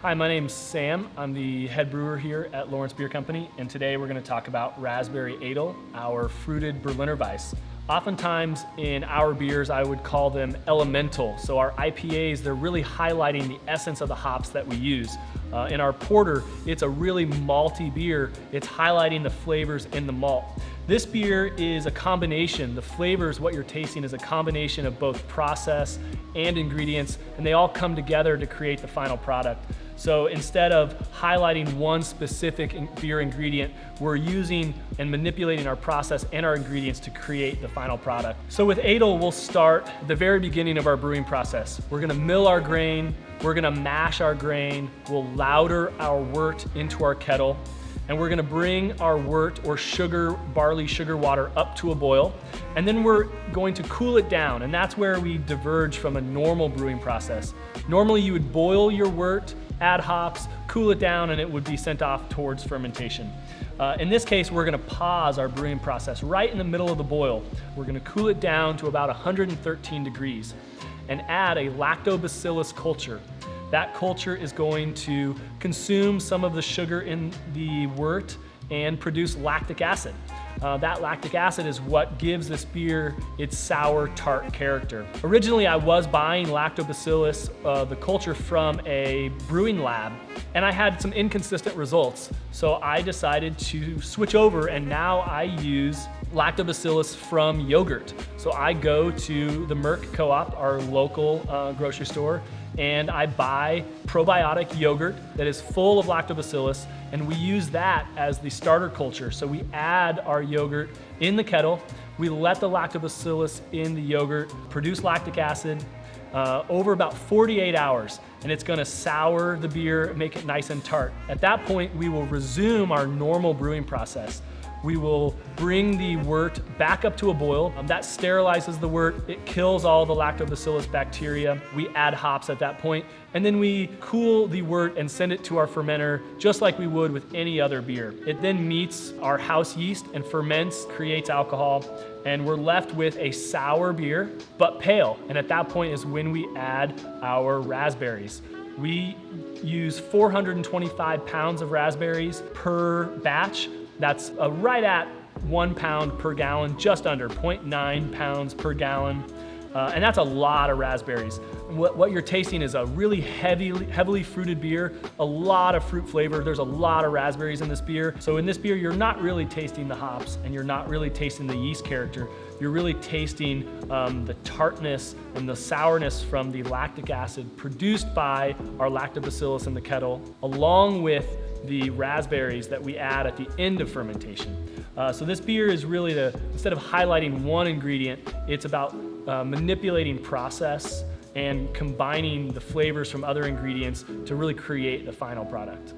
Hi, my name's Sam. I'm the head brewer here at Lawrence Beer Company, and today we're going to talk about Raspberry Edel, our fruited Berliner Weiss. Oftentimes in our beers, I would call them elemental. So our IPAs, they're really highlighting the essence of the hops that we use. In our porter, it's a really malty beer. It's highlighting the flavors in the malt. This beer is a combination. The flavors, what you're tasting, is a combination of both process and ingredients, and they all come together to create the final product. So instead of highlighting one specific beer ingredient, we're using and manipulating our process and our ingredients to create the final product. So with Edel, we'll start at the very beginning of our brewing process. We're gonna mill our grain, we're gonna mash our grain, we'll lauter our wort into our kettle, and we're gonna bring our wort or barley sugar water up to a boil, and then we're going to cool it down, and that's where we diverge from a normal brewing process. Normally you would boil your wort, add hops, cool it down, and it would be sent off towards fermentation. In this case, we're gonna pause our brewing process right in the middle of the boil. We're gonna cool it down to about 113 degrees and add a lactobacillus culture. That culture is going to consume some of the sugar in the wort and produce lactic acid. That lactic acid is what gives this beer its sour, tart character. Originally, I was buying lactobacillus, the culture, from a brewing lab, and I had some inconsistent results. So I decided to switch over, and now I use lactobacillus from yogurt. So I go to the Merck Co-op, our local grocery store, and I buy probiotic yogurt that is full of lactobacillus, and we use that as the starter culture. So we add our yogurt in the kettle, we let the lactobacillus in the yogurt produce lactic acid over about 48 hours, and it's gonna sour the beer, make it nice and tart. At that point, we will resume our normal brewing process. We will bring the wort back up to a boil. That sterilizes the wort. It kills all the lactobacillus bacteria. We add hops at that point, and then we cool the wort and send it to our fermenter just like we would with any other beer. It then meets our house yeast and ferments, creates alcohol, and we're left with a sour beer, but pale. And at that point is when we add our raspberries. We use 425 pounds of raspberries per batch. That's right at 1 pound per gallon, just under 0.9 pounds per gallon. And that's a lot of raspberries. What you're tasting is a really heavily fruited beer, a lot of fruit flavor. There's a lot of raspberries in this beer. So in this beer, you're not really tasting the hops, and you're not really tasting the yeast character. You're really tasting the tartness and the sourness from the lactic acid produced by our lactobacillus in the kettle, along with the raspberries that we add at the end of fermentation. So this beer is really instead of highlighting one ingredient, it's about manipulating process and combining the flavors from other ingredients to really create the final product.